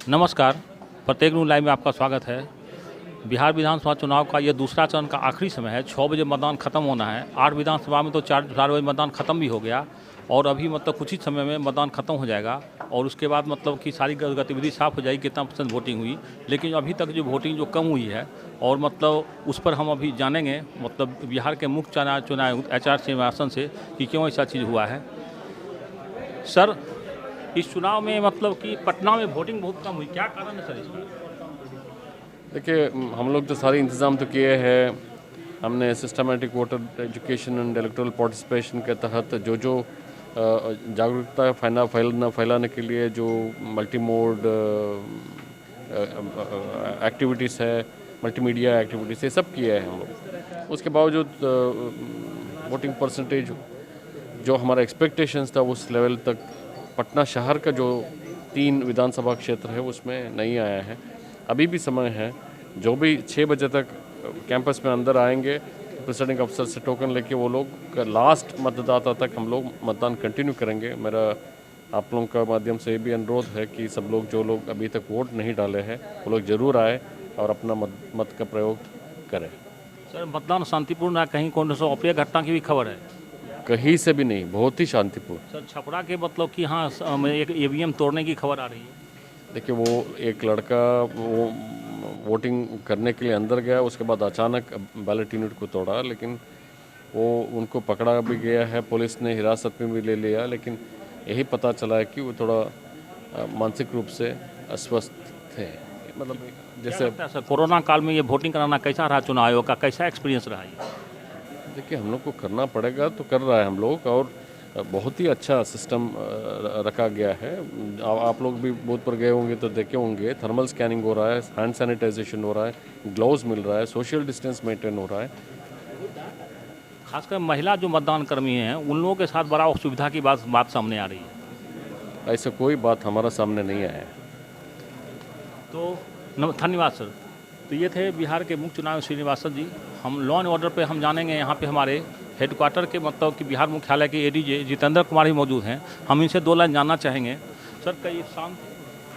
नमस्कार। प्रत्येक news live में आपका स्वागत है। बिहार विधानसभा चुनाव का ये दूसरा चरण का आखिरी समय है। 6 बजे मतदान खत्म होना है। 8 विधानसभा में तो 4 बजे मतदान खत्म भी हो गया और अभी मतलब कुछ ही समय में मतदान खत्म हो जाएगा और उसके बाद मतलब कि सारी गतिविधि साफ हो जाएगी कितना % वोटिंग हुई। लेकिन अभी तक जो वोटिंग जो कम हुई है और मतलब उस पर हम अभी जानेंगे मतलब बिहार के मुख्य चुनाव HR श्रीनिवासन से कि क्यों ऐसा चीज़ हुआ है। सर, इस चुनाव में मतलब कि पटना में वोटिंग बहुत कम हुई, क्या कारण है सर इसका? देखिए, हम लोग तो सारे इंतज़ाम तो किए हैं। हमने systematic voter education and electoral participation के तहत जो जागरूकता फैलाने के लिए जो मल्टी मोड एक्टिविटीज़ है, मल्टीमीडिया एक्टिविटीज़, ये सब किए हैं हम लोग। उसके बावजूद वोटिंग परसेंटेज जो हमारा एक्सपेक्टेशंस था उस लेवल तक पटना शहर का जो 3 विधानसभा क्षेत्र है उसमें नहीं आया है। अभी भी समय है। जो भी 6 बजे तक कैंपस में अंदर आएंगे प्रिसाइडिंग अफसर से टोकन लेके वो लोग लास्ट मतदाता तक हम लोग मतदान कंटिन्यू करेंगे। मेरा आप लोगों का माध्यम से भी अनुरोध है कि सब लोग जो लोग अभी तक वोट नहीं डाले हैं वो लोग ज़रूर आए और अपना मत का प्रयोग करें। सर, मतदान शांतिपूर्ण है, कहीं कौन सा अप्रिय घटना की भी खबर है? कहीं से भी नहीं, बहुत ही शांतिपूर्ण। सर, छपरा के मतलब कि हाँ एक EVM तोड़ने की खबर आ रही है। देखिए, वो एक लड़का वो वोटिंग करने के लिए अंदर गया, उसके बाद अचानक बैलेट यूनिट को तोड़ा, लेकिन वो उनको पकड़ा भी गया है, पुलिस ने हिरासत में भी ले लिया, लेकिन यही पता चला है कि वो थोड़ा मानसिक रूप से अस्वस्थ थे। मतलब जैसे सर, कोरोना काल में ये वोटिंग कराना कैसा रहा? चुनाव आयोग का कैसा एक्सपीरियंस रहा ये? देखिए, हम लोग को करना पड़ेगा तो कर रहा है हम लोग, और बहुत ही अच्छा सिस्टम रखा गया है। आप लोग भी बूथ पर गए होंगे तो देखे होंगे, थर्मल स्कैनिंग हो रहा है, हैंड सैनिटाइजेशन हो रहा है, ग्लव्स मिल रहा है, सोशल डिस्टेंस मेंटेन हो रहा है। खासकर महिला जो मतदान कर्मी हैं उन लोगों के साथ बड़ा असुविधा की बात सामने आ रही है। ऐसा कोई बात हमारा सामने नहीं आया है। तो धन्यवाद सर। तो ये थे बिहार के मुख्य चुनाव श्रीनिवासन जी। हम लॉ एंड ऑर्डर पे हम जानेंगे यहाँ पे हमारे हेडक्वार्टर के मतलब कि बिहार मुख्यालय के ADJ जितेंद्र कुमार भी मौजूद हैं। हम इनसे 2 लाइन जानना चाहेंगे। सर, कई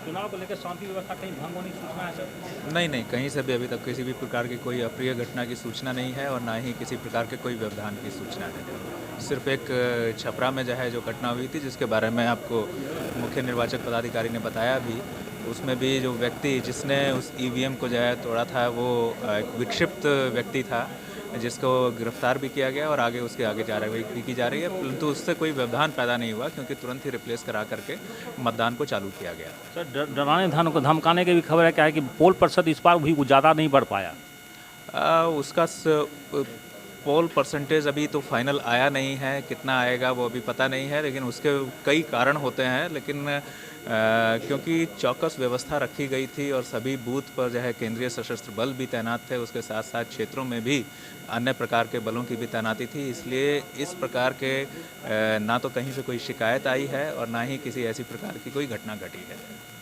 चुनाव को लेकर शांति व्यवस्था कहीं भंग होने की सूचना है सर? नहीं, कहीं से भी अभी तक किसी भी प्रकार की कोई अप्रिय घटना की सूचना नहीं है और ना ही किसी प्रकार के कोई व्यवधान की सूचना है। सिर्फ एक छपरा में जो घटना हुई थी जिसके बारे में आपको मुख्य निर्वाचक पदाधिकारी ने बताया भी, उसमें भी जो व्यक्ति जिसने उस EVM को तोड़ा था वो एक विक्षिप्त व्यक्ति था जिसको गिरफ्तार भी किया गया और उसके आगे कार्रवाई की जा रही है, परंतु उससे कोई व्यवधान पैदा नहीं हुआ क्योंकि तुरंत ही रिप्लेस करा करके मतदान को चालू किया गया। सर, डराने धमकाने की भी खबर है क्या है कि पोल प्रतिशत इस बार भी ज़्यादा नहीं बढ़ पाया? उसका पोल परसेंटेज अभी तो फाइनल आया नहीं है, कितना आएगा वो अभी पता नहीं है, लेकिन उसके कई कारण होते हैं। लेकिन क्योंकि चौकस व्यवस्था रखी गई थी और सभी बूथ पर केंद्रीय सशस्त्र बल भी तैनात थे, उसके साथ साथ क्षेत्रों में भी अन्य प्रकार के बलों की भी तैनाती थी, इसलिए इस प्रकार के ना तो कहीं से कोई शिकायत आई है और ना ही किसी ऐसी प्रकार की कोई घटना घटी है।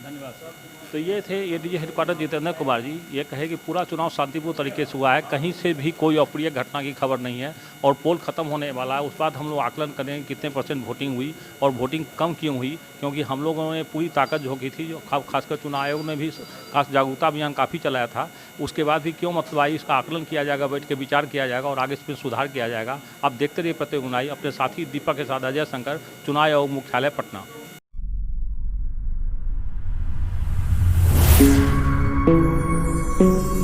धन्यवाद सर। तो ये थे ADJ हेडक्वार्टर जितेंद्र कुमार जी। ये कहे कि पूरा चुनाव शांतिपूर्ण तरीके से हुआ है, कहीं से भी कोई अप्रिय घटना की खबर नहीं है और पोल खत्म होने वाला है। उस बाद हम लोग आकलन करेंगे कितने % वोटिंग हुई और वोटिंग कम क्यों हुई, क्योंकि हम लोगों ने पूरी ताकत झोंकी थी। जो खासकर चुनाव आयोग ने भी खास जागरूकता अभियान काफ़ी चलाया था। उसके बाद भी क्यों मतलब आई, इसका आकलन किया जाएगा, बैठ के विचार किया जाएगा और आगे इस पर सुधार किया जाएगा। आप देखते रहिए प्रत्येक न्यूज़ अपने साथी दीपक के साथ अजय शंकर, चुनाव आयोग मुख्यालय पटना। Thank you.